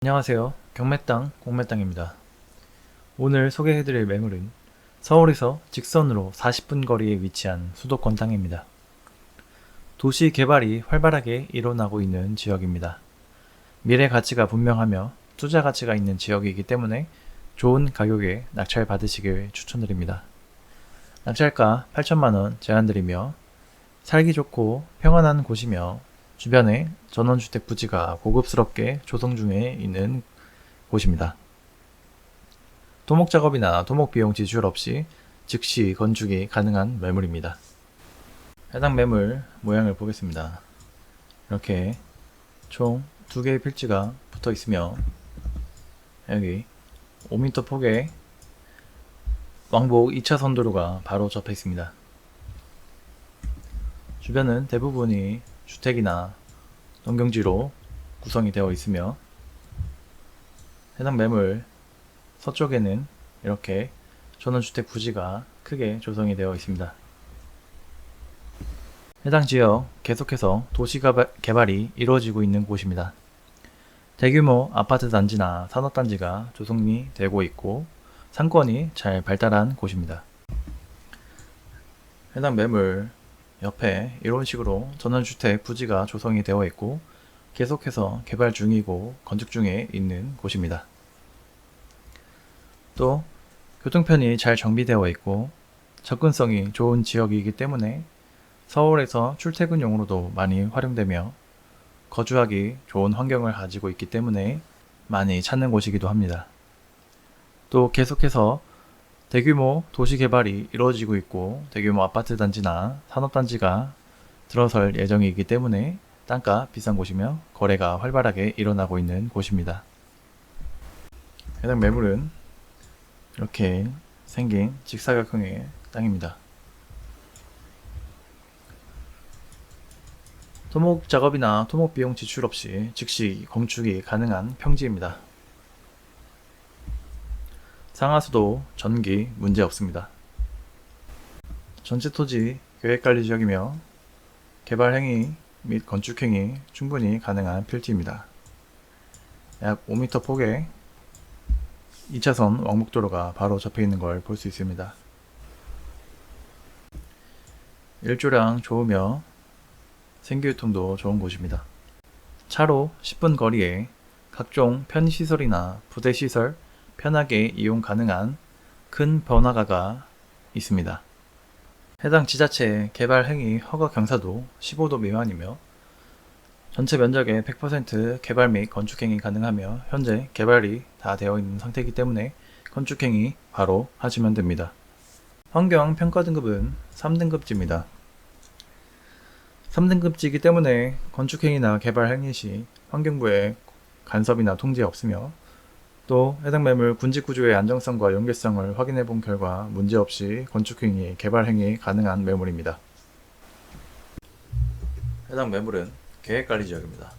안녕하세요. 경매땅 공매땅입니다. 오늘 소개해드릴 매물은 서울에서 직선으로 40분 거리에 위치한 수도권 땅입니다. 도시 개발이 활발하게 일어나고 있는 지역입니다. 미래 가치가 분명하며 투자 가치가 있는 지역이기 때문에 좋은 가격에 낙찰 받으시길 추천드립니다. 낙찰가 8천만원 제한드리며 살기 좋고 평안한 곳이며 주변에 전원주택 부지가 고급스럽게 조성 중에 있는 곳입니다. 토목작업이나 토목비용 지출 없이 즉시 건축이 가능한 매물입니다. 해당 매물 모양을 보겠습니다. 이렇게 총 2개의 필지가 붙어 있으며 여기 5m 폭의 왕복 2차선 도로가 바로 접해 있습니다. 주변은 대부분이 주택이나 농경지로 구성이 되어 있으며 해당 매물 서쪽에는 이렇게 전원주택 부지가 크게 조성이 되어 있습니다. 해당 지역 계속해서 도시 개발이 이루어지고 있는 곳입니다. 대규모 아파트 단지나 산업단지가 조성이 되고 있고 상권이 잘 발달한 곳입니다. 해당 매물 옆에 이런 식으로 전원주택 부지가 조성이 되어 있고 계속해서 개발 중이고 건축 중에 있는 곳입니다. 또 교통편이 잘 정비되어 있고 접근성이 좋은 지역이기 때문에 서울에서 출퇴근용으로도 많이 활용되며 거주하기 좋은 환경을 가지고 있기 때문에 많이 찾는 곳이기도 합니다. 또 계속해서 대규모 도시 개발이 이루어지고 있고 대규모 아파트 단지나 산업단지가 들어설 예정이기 때문에 땅가 비싼 곳이며 거래가 활발하게 일어나고 있는 곳입니다. 해당 매물은 이렇게 생긴 직사각형의 땅입니다. 토목 작업이나 토목 비용 지출 없이 즉시 건축이 가능한 평지입니다. 상하수도, 전기 문제 없습니다. 전체 토지 계획관리 지역이며 개발 행위 및 건축 행위 충분히 가능한 필지입니다. 약 5m 폭의 2차선 왕복도로가 바로 접해 있는 걸 볼 수 있습니다. 일조량 좋으며 생기유통도 좋은 곳입니다. 차로 10분 거리에 각종 편의시설이나 부대시설 편하게 이용 가능한 큰 번화가가 있습니다. 해당 지자체 개발 행위 허가 경사도 15도 미만이며 전체 면적의 100% 개발 및 건축 행위 가능하며 현재 개발이 다 되어 있는 상태이기 때문에 건축 행위 바로 하시면 됩니다. 환경 평가 등급은 3등급지입니다. 3등급지이기 때문에 건축 행위나 개발 행위 시 환경부의 간섭이나 통제 없으며 또 해당 매물 군지 구조의 안정성과 연계성을 확인해 본 결과 문제없이 건축 행위, 개발 행위 가능한 매물입니다. 해당 매물은 계획관리 지역입니다.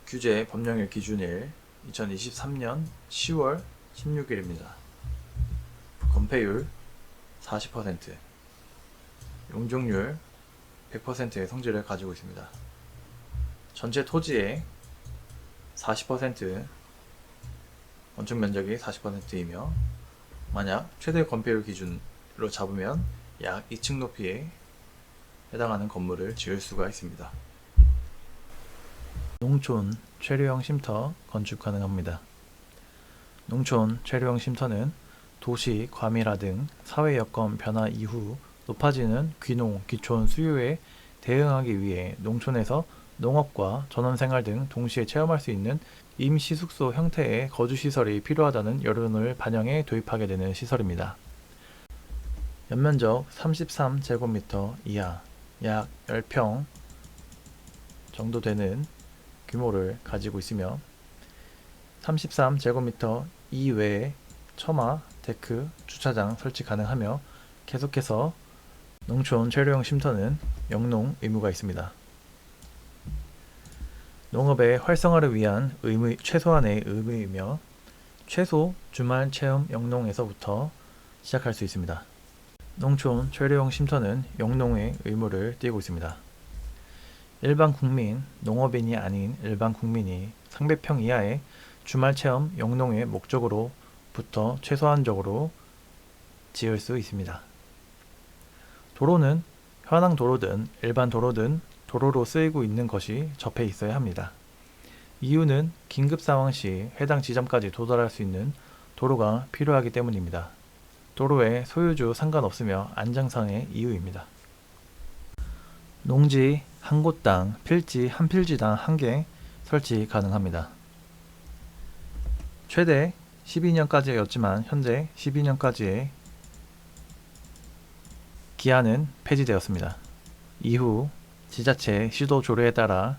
규제 법령일 기준일 2023년 10월 16일입니다. 건폐율 40%, 용적률 100%의 성질을 가지고 있습니다. 전체 토지의 40% 건축 면적이 40%이며 만약 최대 건폐율 기준으로 잡으면 약 2층 높이에 해당하는 건물을 지을 수가 있습니다. 농촌 체류형 쉼터 건축 가능합니다. 농촌 체류형 쉼터는 도시 과밀화 등 사회 여건 변화 이후 높아지는 귀농, 귀촌 수요에 대응하기 위해 농촌에서 농업과 전원생활 등 동시에 체험할 수 있는 임시 숙소 형태의 거주시설이 필요하다는 여론을 반영해 도입하게 되는 시설입니다. 연면적 33제곱미터 이하, 약 10평 정도 되는 규모를 가지고 있으며 33제곱미터 이외에 처마, 데크, 주차장 설치 가능하며 계속해서 농촌 체류형 쉼터는 영농 의무가 있습니다. 농업의 활성화를 위한 최소한의 의무이며 최소 주말 체험 영농에서부터 시작할 수 있습니다. 농촌 체류형 쉼터는 영농의 의무를 띠고 있습니다. 일반 국민, 농업인이 아닌 일반 국민이 상배평 이하의 주말 체험 영농의 목적으로부터 최소한적으로 지을 수 있습니다. 도로는 현황 도로든 일반 도로든 도로로 쓰이고 있는 것이 접해 있어야 합니다. 이유는 긴급 상황 시 해당 지점까지 도달할 수 있는 도로가 필요하기 때문입니다. 도로에 소유주 상관없으며 안전상의 이유입니다. 농지 한 곳당 필지 한 필지당 1개 설치 가능합니다. 최대 12년까지였지만 현재 12년까지의 기한은 폐지되었습니다. 이후 지자체 시도 조례에 따라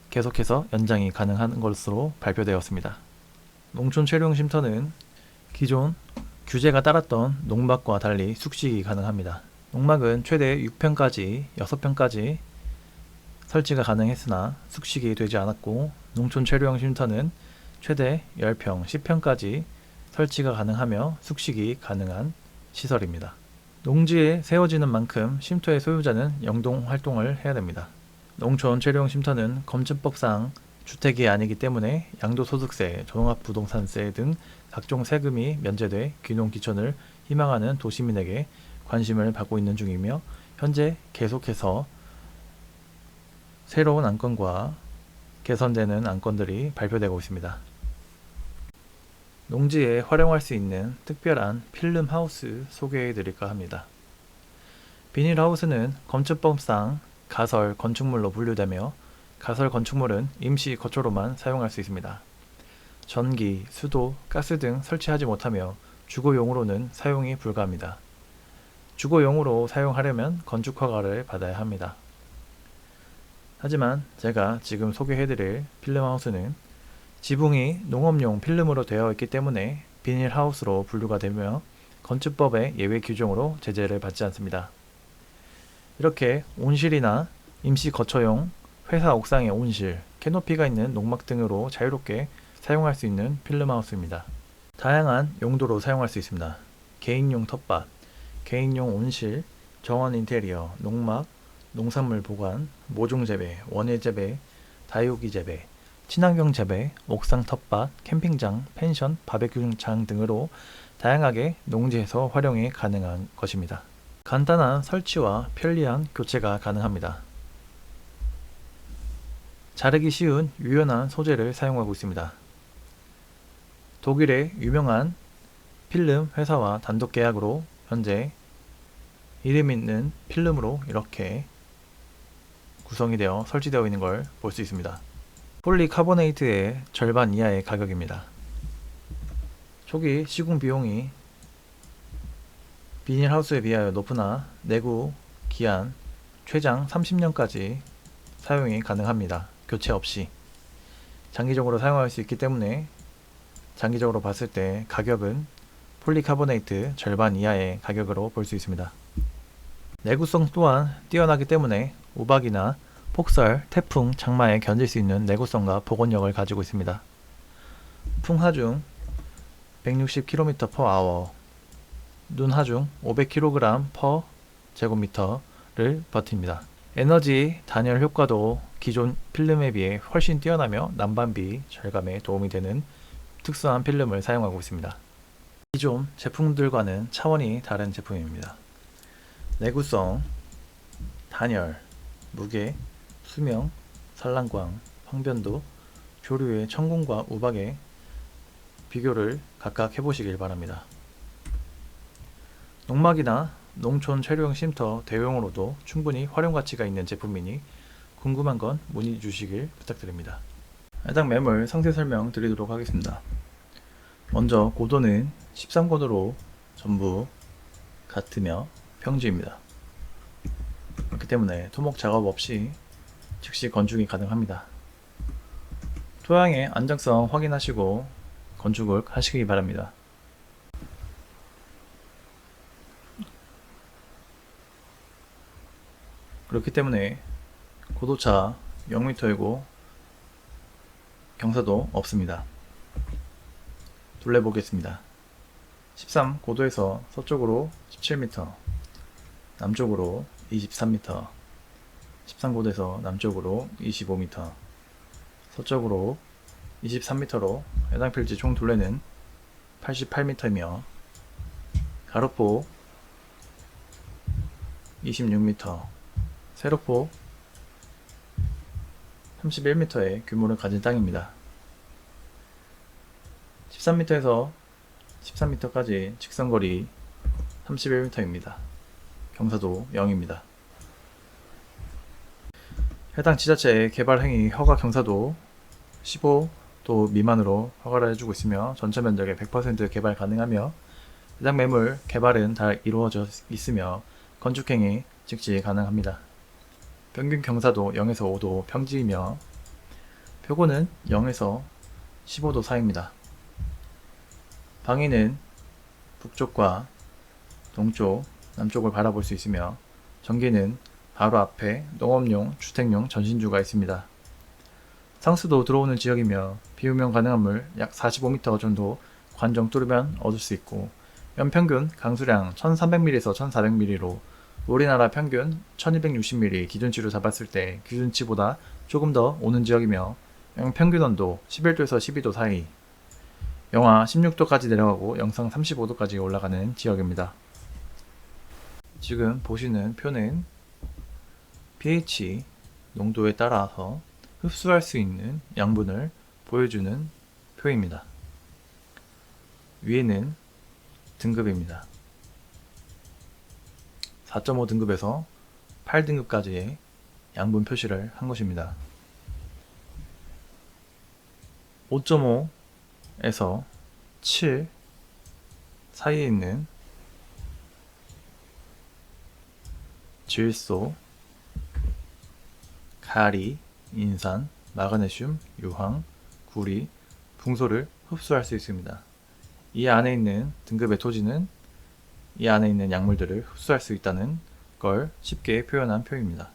계속해서 연장이 가능한 것으로 발표되었습니다. 농촌체류용쉼터는 기존 규제가 따랐던 농막과 달리 숙식이 가능합니다. 농막은 최대 6평까지 6평까지 설치가 가능했으나 숙식이 되지 않았고 농촌체류용쉼터는 최대 10평, 10평까지 설치가 가능하며 숙식이 가능한 시설입니다. 농지에 세워지는 만큼 쉼터의 소유자는 영동 활동을 해야 됩니다. 농촌체류용쉼터는 검증법상 주택이 아니기 때문에 양도소득세, 종합부동산세 등 각종 세금이 면제돼 귀농귀촌을 희망하는 도시민에게 관심을 받고 있는 중이며 현재 계속해서 새로운 안건과 개선되는 안건들이 발표되고 있습니다. 농지에 활용할 수 있는 특별한 필름하우스 소개해 드릴까 합니다. 비닐하우스는 건축법상 가설 건축물로 분류되며 가설 건축물은 임시 거처로만 사용할 수 있습니다. 전기, 수도, 가스 등 설치하지 못하며 주거용으로는 사용이 불가합니다. 주거용으로 사용하려면 건축허가를 받아야 합니다. 하지만 제가 지금 소개해드릴 필름하우스는 지붕이 농업용 필름으로 되어 있기 때문에 비닐하우스로 분류가 되며 건축법의 예외 규정으로 제재를 받지 않습니다. 이렇게 온실이나 임시 거처용, 회사 옥상의 온실, 캐노피가 있는 농막 등으로 자유롭게 사용할 수 있는 필름하우스입니다. 다양한 용도로 사용할 수 있습니다. 개인용 텃밭, 개인용 온실, 정원 인테리어, 농막, 농산물 보관, 모종 재배, 원예 재배, 다육이 재배, 친환경 재배, 옥상 텃밭, 캠핑장, 펜션, 바베큐장 등으로 다양하게 농지에서 활용이 가능한 것입니다. 간단한 설치와 편리한 교체가 가능합니다. 자르기 쉬운 유연한 소재를 사용하고 있습니다. 독일의 유명한 필름 회사와 단독 계약으로 현재 이름 있는 필름으로 이렇게 구성이 되어 설치되어 있는 걸 볼 수 있습니다. 폴리카보네이트의 절반 이하의 가격입니다. 초기 시공 비용이 비닐하우스에 비하여 높으나 내구 기한 최장 30년까지 사용이 가능합니다. 교체 없이 장기적으로 사용할 수 있기 때문에 장기적으로 봤을 때 가격은 폴리카보네이트 절반 이하의 가격으로 볼 수 있습니다. 내구성 또한 뛰어나기 때문에 우박이나 폭설, 태풍, 장마에 견딜 수 있는 내구성과 복원력을 가지고 있습니다. 풍하중 160km/h, 눈하중 500kg/제곱미터를 버팁니다. 에너지 단열 효과도 기존 필름에 비해 훨씬 뛰어나며 난방비 절감에 도움이 되는 특수한 필름을 사용하고 있습니다. 기존 제품들과는 차원이 다른 제품입니다. 내구성, 단열, 무게, 수명, 산란광, 황변도, 조류의 천공과 우박의 비교를 각각 해보시길 바랍니다. 농막이나 농촌 체류용 쉼터 대용으로도 충분히 활용 가치가 있는 제품이니 궁금한 건 문의 주시길 부탁드립니다. 해당 매물 상세 설명 드리도록 하겠습니다. 먼저 고도는 13고도로 전부 같으며 평지입니다. 그렇기 때문에 토목 작업 없이 즉시 건축이 가능합니다. 토양의 안정성 확인하시고 건축을 하시기 바랍니다. 그렇기 때문에 고도차 0m이고 경사도 없습니다. 둘러보겠습니다. 13고도에서 서쪽으로 17m, 남쪽으로 23m, 13곳에서 남쪽으로 25m, 서쪽으로 23m로 해당 필지 총 둘레는 88m이며 가로포 26m, 세로포 31m의 규모를 가진 땅입니다. 13m에서 13m까지 직선거리 31m입니다. 경사도 0입니다. 해당 지자체의 개발 행위 허가 경사도 15도 미만으로 허가를 해주고 있으며 전체 면적의 100% 개발 가능하며 해당 매물 개발은 다 이루어져 있으며 건축행위 즉시 가능합니다. 평균 경사도 0에서 5도 평지이며 표고는 0에서 15도 사이입니다. 방위는 북쪽과 동쪽, 남쪽을 바라볼 수 있으며 전기는 바로 앞에 농업용, 주택용 전신주가 있습니다. 상수도 들어오는 지역이며 비우면 가능한 물 약 45m 정도 관정 뚫으면 얻을 수 있고 연평균 강수량 1300mm에서 1400mm로 우리나라 평균 1260mm 기준치로 잡았을 때 기준치보다 조금 더 오는 지역이며 평균 온도 11도에서 12도 사이, 영하 16도까지 내려가고 영상 35도까지 올라가는 지역입니다. 지금 보시는 표는 pH 농도에 따라서 흡수할 수 있는 양분을 보여주는 표입니다. 위에는 등급입니다. 4.5 등급에서 8등급까지의 양분 표시를 한 것입니다. 5.5에서 7 사이에 있는 질소, 가리, 인산, 마그네슘, 유황, 구리, 붕소를 흡수할 수 있습니다. 이 안에 있는 등급의 토지는 이 안에 있는 약물들을 흡수할 수 있다는 걸 쉽게 표현한 표입니다.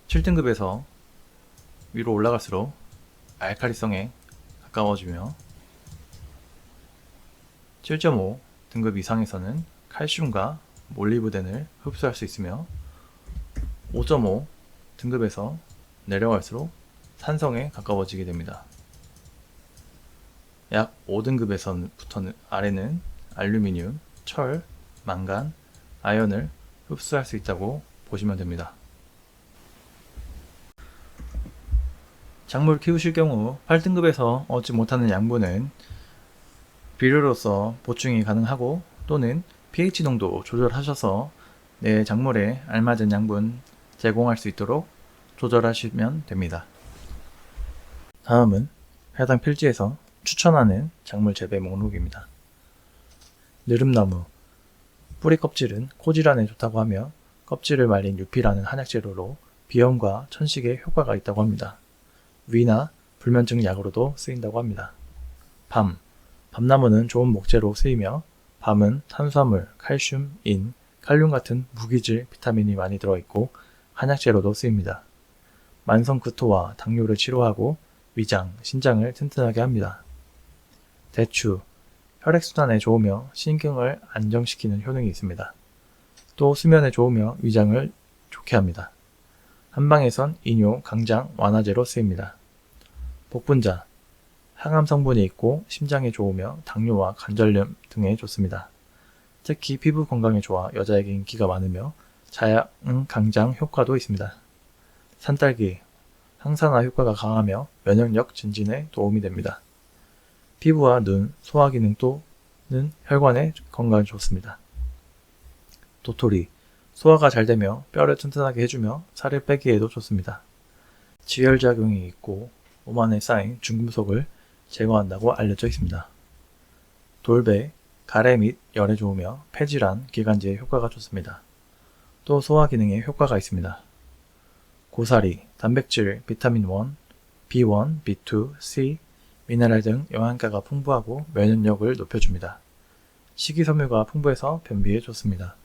7등급에서 위로 올라갈수록 알칼리성에 가까워지며 7.5 등급 이상에서는 칼슘과 몰리브덴을 흡수할 수 있으며 5.5 등급에서 내려갈수록 산성에 가까워지게 됩니다. 약 5등급에서부터는 아래는 알루미늄, 철, 망간, 아연을 흡수할 수 있다고 보시면 됩니다. 작물 키우실 경우 8등급에서 얻지 못하는 양분은 비료로서 보충이 가능하고 또는 pH 농도 조절하셔서 내 작물에 알맞은 양분 제공할 수 있도록 조절하시면 됩니다. 다음은 해당 필지에서 추천하는 작물 재배 목록입니다. 느릅나무, 뿌리 껍질은 코질환에 좋다고 하며 껍질을 말린 유피라는 한약재료로 비염과 천식에 효과가 있다고 합니다. 위나 불면증 약으로도 쓰인다고 합니다. 밤나무는 좋은 목재로 쓰이며 밤은 탄수화물, 칼슘, 인, 칼륨 같은 무기질 비타민이 많이 들어있고 한약재로도 쓰입니다. 만성 구토와 당뇨를 치료하고 위장, 신장을 튼튼하게 합니다. 대추, 혈액순환에 좋으며 신경을 안정시키는 효능이 있습니다. 또 수면에 좋으며 위장을 좋게 합니다. 한방에선 이뇨, 강장, 완화제로 쓰입니다. 복분자, 항암 성분이 있고 심장에 좋으며 당뇨와 관절염 등에 좋습니다. 특히 피부 건강에 좋아 여자에게 인기가 많으며 자양 강장 효과도 있습니다. 산딸기, 항산화 효과가 강하며 면역력 증진에 도움이 됩니다. 피부와 눈, 소화 기능 또는 혈관에 건강에 좋습니다. 도토리, 소화가 잘 되며 뼈를 튼튼하게 해주며 살을 빼기에도 좋습니다. 지혈작용이 있고 몸 안에 쌓인 중금속을 제거한다고 알려져 있습니다. 돌배, 가래 및 열에 좋으며 폐질환, 기관지에 효과가 좋습니다. 또 소화 기능에 효과가 있습니다. 고사리, 단백질, 비타민 1, B1, B2, C, 미네랄 등 영양가가 풍부하고 면역력을 높여줍니다. 식이섬유가 풍부해서 변비에 좋습니다.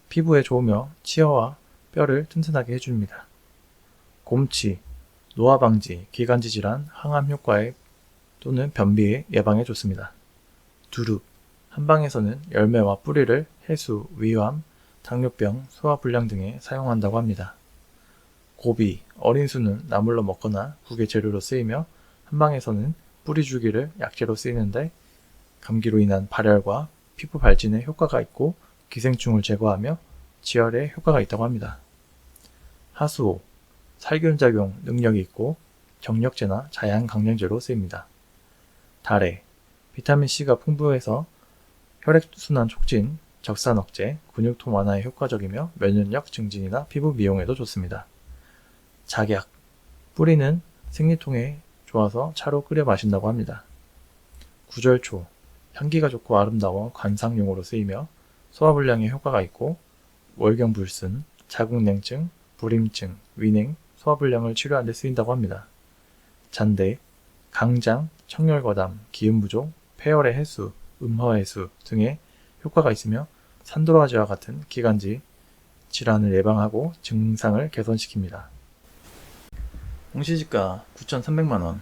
피부에 좋으며 치아와 뼈를 튼튼하게 해줍니다. 곰치, 노화 방지, 기관지 질환, 항암 효과에 또는 변비의 예방에 좋습니다. 두릅, 한방에서는 열매와 뿌리를 해수, 위암, 당뇨병, 소화불량 등에 사용한다고 합니다. 고비, 어린 순은 나물로 먹거나 국의 재료로 쓰이며 한방에서는 뿌리 줄기를 약재로 쓰이는데 감기로 인한 발열과 피부 발진에 효과가 있고 기생충을 제거하며 지혈에 효과가 있다고 합니다. 하수오, 살균작용 능력이 있고 정력제나 자양강량제로 쓰입니다. 달래, 비타민C가 풍부해서 혈액순환 촉진, 적산 억제, 근육통 완화에 효과적이며 면역력 증진이나 피부 미용에도 좋습니다. 작약, 뿌리는 생리통에 좋아서 차로 끓여 마신다고 합니다. 구절초, 향기가 좋고 아름다워 관상용으로 쓰이며 소화불량에 효과가 있고 월경불순, 자궁냉증, 불임증, 위냉, 소화불량을 치료하는 데 쓰인다고 합니다. 잔대, 강장, 청열과담, 기운부족, 폐열의 해수, 음허해수 등의 효과가 있으며 산도라지와 같은 기관지 질환을 예방하고 증상을 개선시킵니다. 홍시지가 9,300만원.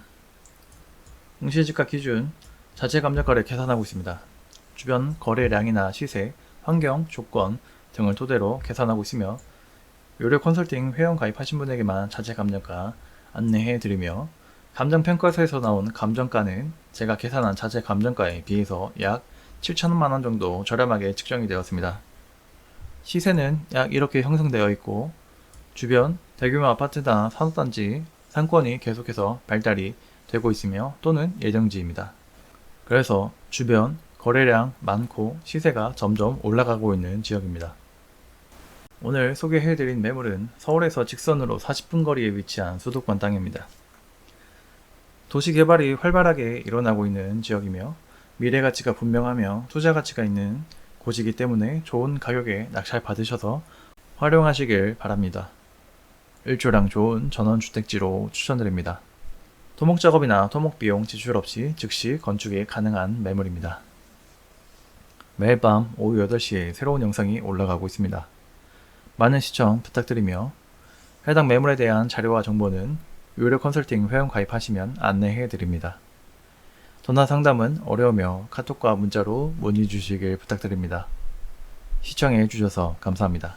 홍시지가 기준 자재 감정가를 계산하고 있습니다. 주변 거래량이나 시세, 환경, 조건 등을 토대로 계산하고 있으며 요료 컨설팅 회원 가입하신 분에게만 자재 감정가 안내해드리며 감정평가서에서 나온 감정가는 제가 계산한 자재 감정가에 비해서 약 7천만원 정도 저렴하게 측정이 되었습니다. 시세는 약 이렇게 형성되어 있고 주변 대규모 아파트나 산업단지 상권이 계속해서 발달이 되고 있으며 또는 예정지입니다. 그래서 주변 거래량 많고 시세가 점점 올라가고 있는 지역입니다. 오늘 소개해드린 매물은 서울에서 직선으로 40분 거리에 위치한 수도권 땅입니다. 도시개발이 활발하게 일어나고 있는 지역이며 미래가치가 분명하며 투자가치가 있는 곳이기 때문에 좋은 가격에 낙찰 받으셔서 활용하시길 바랍니다. 일조량 좋은 전원주택지로 추천드립니다. 토목작업이나 토목비용 지출 없이 즉시 건축이 가능한 매물입니다. 매일 밤 오후 8시에 새로운 영상이 올라가고 있습니다. 많은 시청 부탁드리며 해당 매물에 대한 자료와 정보는 유료 컨설팅 회원 가입하시면 안내해 드립니다. 전화 상담은 어려우며 카톡과 문자로 문의 주시길 부탁드립니다. 시청해 주셔서 감사합니다.